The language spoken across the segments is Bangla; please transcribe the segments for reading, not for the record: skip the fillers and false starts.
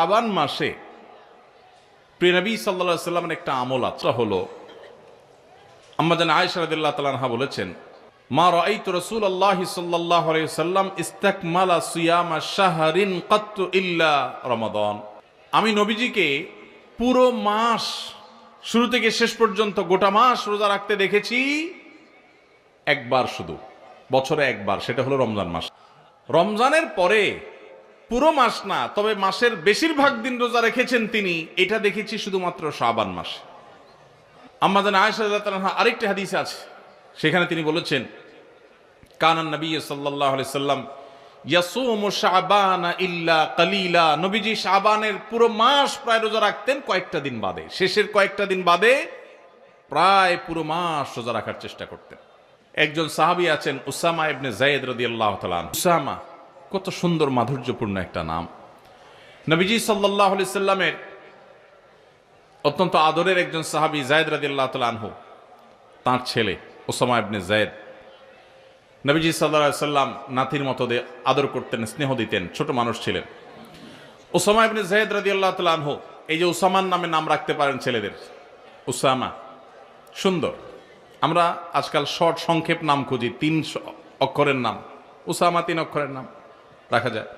শাবান মাসে প্রিয় নবী সাল্লাল্লাহু আলাইহি সাল্লামের একটা আমল আছে হলো আম্মা জান আয়েশা রাদিয়াল্লাহু তাআলা আনহা বলেছেন মা রাআইতু রাসূলুল্লাহি সাল্লাল্লাহু আলাইহি সাল্লাম ইস্তাকমালা সিয়ামা শাহরিন কাত্তু ইল্লা রমাদান। আমি নবীজিকে পুরো মাস শুরু থেকে শেষ পর্যন্ত গোটা মাস রোজা রাখতে দেখেছি একবার, শুধু বছরে একবার, সেটা হলো রমজান মাস। রমজানের পরে পুরো মাস না, তবে মাসের বেশিরভাগ দিন রোজা রেখেছেন তিনি, এটা দেখেছি শুধুমাত্র শাবান মাসে। আম্মা জান আয়েশা রাদিয়াল্লাহু তাআলা আরেকটি হাদিস আছে, সেখানে তিনি বলেছেন কানান নবী সাল্লাল্লাহু আলাইহি সাল্লাম ইয়াসুমু শাবানা ইল্লা কালিলা। নবীজি শাবানের পুরো মাস প্রায় রোজা রাখতেন, কয়েকটা দিন বাদে, শেষের কয়েকটা দিন বাদে প্রায় পুরো মাস রোজা রাখার চেষ্টা করতেন। একজন সাহাবী আছেন উসামা ইবনে যায়েদ রাদিয়াল্লাহু তাআলা। উসামা কত সুন্দর মাধুর্যপূর্ণ একটা নাম। নবীজি সাল্লাল্লাহু আলাইহি সাল্লামের অত্যন্ত আদরের একজন সাহাবী যায়েদ রাদিয়াল্লাহু তাআলা আনহু, তার ছেলে উসামা ইবনে যায়েদ নবীজি সাল্লাল্লাহু আলাইহি সাল্লাম নাতির মতো আদর করতেন, স্নেহ দিতেন, ছোট মানুষ ছিলেন। উসামা ইবনে যায়েদ রাদিয়াল্লাহু তাআলা আনহু, এই যে উসামার নামে নাম রাখতে পারেন ছেলেদের, উসামা সুন্দর। আমরা আজকাল শর্ট সংক্ষেপ নাম খুঁজি, 3 অক্ষরের নাম, উসামা 3 অক্ষরের নাম রাখা যায়।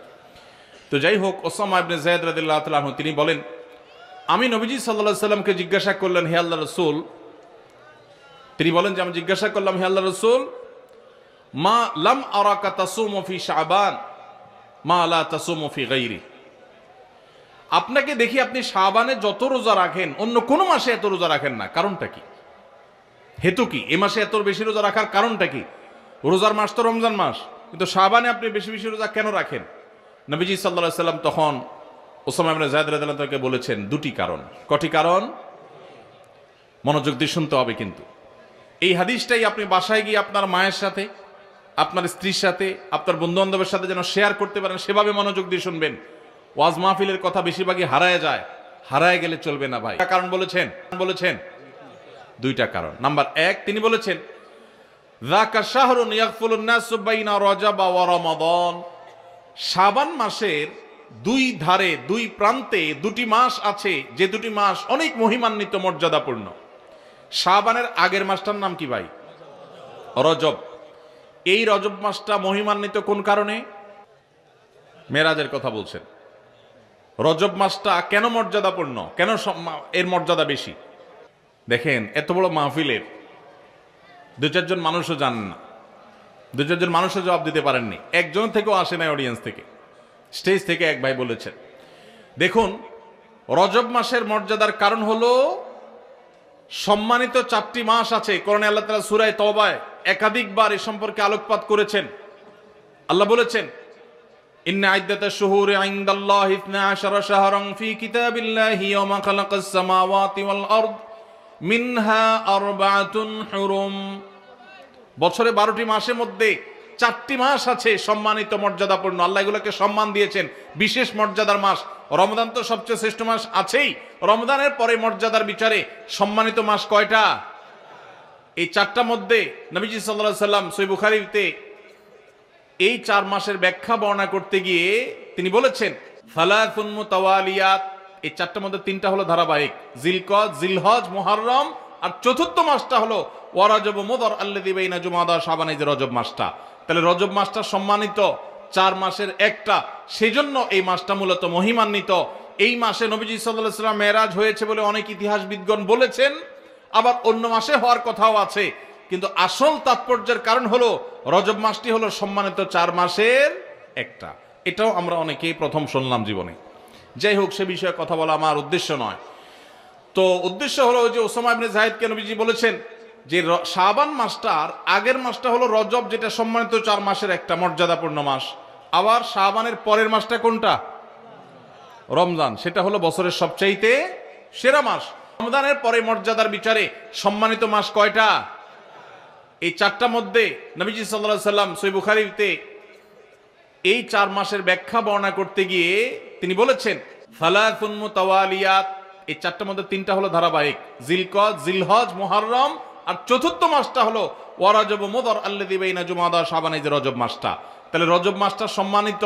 তো যাই হোক, উসামা ইবনে যায়েদ রাদিয়াল্লাহু তাআলা আনহু তিনি বলেন আমি নবীজি সাল্লাল্লাহু আলাইহি সাল্লামকে জিজ্ঞাসা করলেন, হে আল্লাহর রাসূল, তিনি বলেন যে আমি জিজ্ঞাসা করলাম, হে আল্লাহর রাসূল, মা লাম আরাকা তাসুমু ফি শাবান মা লা তাসুমু ফি গায়রি। আপনাকে দেখি আপনি শাবানে যত রোজা রাখেন অন্য কোন মাসে এত রোজা রাখেন না, কারণটা কি? হেতু কি? এ মাসে এত বেশি রোজা রাখার কারণটা কি? রোজার মাস তো রমজান মাস, কিন্তু শাবানে আপনি বেশি বেশি রোজা কেন রাখেন? নবীজি সাল্লাল্লাহু আলাইহি সাল্লাম তখন উসামা ইবনে যায়েদ রাদিয়াল্লাহু তাআলাকে বলেছেন 2টি কারণ। কটি কারণ? মনোযোগ দিয়ে শুনতে হবে কিন্তু। এই হাদিসটাই আপনি বাসায় গিয়ে আপনার মায়ের সাথে, আপনার স্ত্রীর সাথে, আপনার বন্ধু বান্ধবের সাথে যেন শেয়ার করতে পারেন, সেভাবে মনোযোগ দিয়ে শুনবেন। ওয়াজ মাহফিলের কথা বেশিরভাগই হারায় যায়, হারায় গেলে চলবে না ভাই। কারণ বলেছেন 2টা কারণ। নাম্বার 1, তিনি বলেছেন যাকা শাহরুন ইয়াগফুলুন নাসু বাইনা রজব ওয়া রমাদান। শাবান মাসের 2 ধারে, 2 প্রান্তে 2টি মাস আছে, যে 2টি মাস অনেক মহিমান্বিত, মর্যাদাপূর্ণ। শাবানের আগের মাসটার নাম কি ভাই? রজব। এই রজব মাসটা মহিমান্বিত কোন কারণে? মেরাজের কথা বলছেন। রজব মাসটা কেন মর্যাদাপূর্ণ, কেন এর মর্যাদা বেশি? দেখেন, এত বড় মাহফিলের 2-4 জন মানুষও জানেন না, 2-4 জন মানুষও জবাব দিতে পারেননি, একজন থেকেও আসে নাই অডিয়েন্স থেকে, স্টেজ থেকে এক ভাই বলেছেন। দেখুন, রজব মাসের মর্যাদার কারণ হলো সম্মানিত 4টি মাস আছে। কোরআনে আল্লাহ তাআলা সূরা তাওবায় একাধিকবার এ সম্পর্কে আলোকপাত করেছেন। আল্লাহ বলেছেন ইন্না ইদ্দাতাশ শুহুরি ইনদাল্লাহি 12 শাহরান ফি কিতাবিল্লাহি ওয়া মা খালাকাস সামাওয়াতি ওয়াল আরদ মিনহা আরবাআতুন হুরুম। বছরে 12টি মাসের মধ্যে 4টি মাস আছে সম্মানিত, মর্যাদাপূর্ণ। আল্লাহ এগুলোকে সম্মান দিয়েছেন, বিশেষ মর্যাদার মাস। রমজান তো সবচেয়ে শ্রেষ্ঠ মাস আছেই, রমজানের পরে মর্যাদার বিচারে সম্মানিত মাস কয়টা? এই 4টার মধ্যে নবীজি সাল্লাল্লাহু আলাইহি সাল্লাম সহিহ বুখারীতে এই 4 মাসের ব্যাখ্যা বর্ণনা করতে গিয়ে তিনি বলেছেন সালাসুন মুতাওয়ালিয়াত। এই 4টার মধ্যে 3টা হলো ধারাবাহিক, জিলকদ, জিলহজ, মুহররম, আর চতুর্থ মাসটা হলো ওয়া রজব মুদর আল্লাযী বাইনা জুমাদা শাবান, এই যে রজব মাসটা। তাহলে রজব মাসটা সম্মানিত 4 মাসের একটা, সেজন্য এই মাসটা মূলত মহিমান্বিত। এই মাসে নবীজি সাল্লাল্লাহু আলাইহি সাল্লাম মেরাজ হয়েছে বলে অনেক ইতিহাসবিদগণ বলেছেন, আবার অন্য মাসে হওয়ার কথাও আছে, কিন্তু আসল তাৎপর্যের কারণ হলো রজব মাসটি হলো সম্মানিত 4 মাসের একটা। এটাও আমরা অনেকেই প্রথম শুনলাম জীবনে। যাই হোক, সে বিষয়ে কথা বলা আমার উদ্দেশ্য নয়। তো উদ্দেশ্য হলো যে উসামা ইবনে যায়েদকে নবীজি বলেছেন যে শাবান মাসটার আগের মাসটা হলো রজব, যেটা সম্মানিত 4 মাসের একটা, মর্যাদাপূর্ণ মাস। আবার শাবানের পরের মাসটা কোনটা? রমজান, সেটা হলো বছরের সবচাইতে সেরা মাস। রমজানের পরে মর্যাদার বিচারে সম্মানিত মাস কয়টা? এই 4টার মধ্যে নবীজি সাল্লাল্লাহু আলাইহি সাল্লাম সহিহ বুখারীতে এই 4 মাসের ব্যাখ্যা বর্ণনা করতে গিয়ে তিনি বলেছেন সালাসুন মুতাওয়ালিয়াত। এই 4টার মধ্যে 3টা হলো ধারাবাহিক, জিলকদ, জিলহজ, মুহররম, আর চতুর্থ মাসটা হলো ওয়া রজব মুদর আল্লাযী বাইনা জুমাদা শাবান, এই যে রজব মাসটা। তাহলে রজব মাসটা সম্মানিত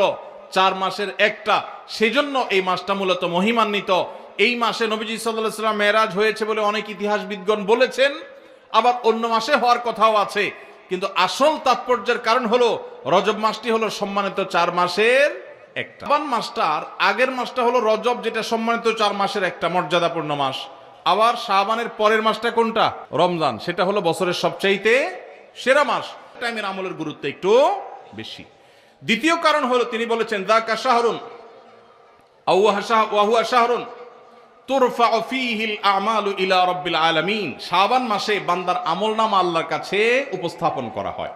4 মাসের একটা, সেজন্য এই মাসটা মূলত মহিমান্বিত। এই মাসে নবীজি সাল্লাল্লাহু আলাইহি ওয়াসাল্লাম মেরাজ হয়েছে বলে অনেক ইতিহাসবিদগণ বলেছেন, আবার অন্য মাসে হওয়ার কথাও আছে। কিন্তু আসল তাৎপর্যের কারণ হলো রজব মাসটি হলো সম্মানিত 4 মাসের একটা। শাবান মাসটার আগের মাসটা হলো রজব, যেটা সম্মানিত 4 মাসের একটা মর্যাদাপূর্ণ মাস। আবার শাবানের পরের মাসটা কোনটা? রমজান, সেটা হলো বছরের সবচাইতে সেরা মাস। টাইমের আমলের গুরুত্ব একটু বেশি। দ্বিতীয় কারণ হলো তিনি বলেছেন যাকা শাহরুন ওয়া হুয়া শাহরুন তুরফাউ ফীহিল আমালু ইলা রাব্বিল আলামিন। শাবান মাসে বান্দার আমলনামা আল্লাহর কাছে উপস্থাপন করা হয়,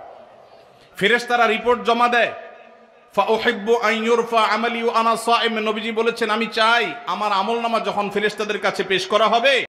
ফেরেশতারা রিপোর্ট জমা দেয়। ফাউহিব্বু আন ইউরফা আমালি ওয়া আনা সাইম, নবীজি বলেছেন আমি চাই আমার আমলনামা যখন ফেরেশতাদের কাছে পেশ করা হবে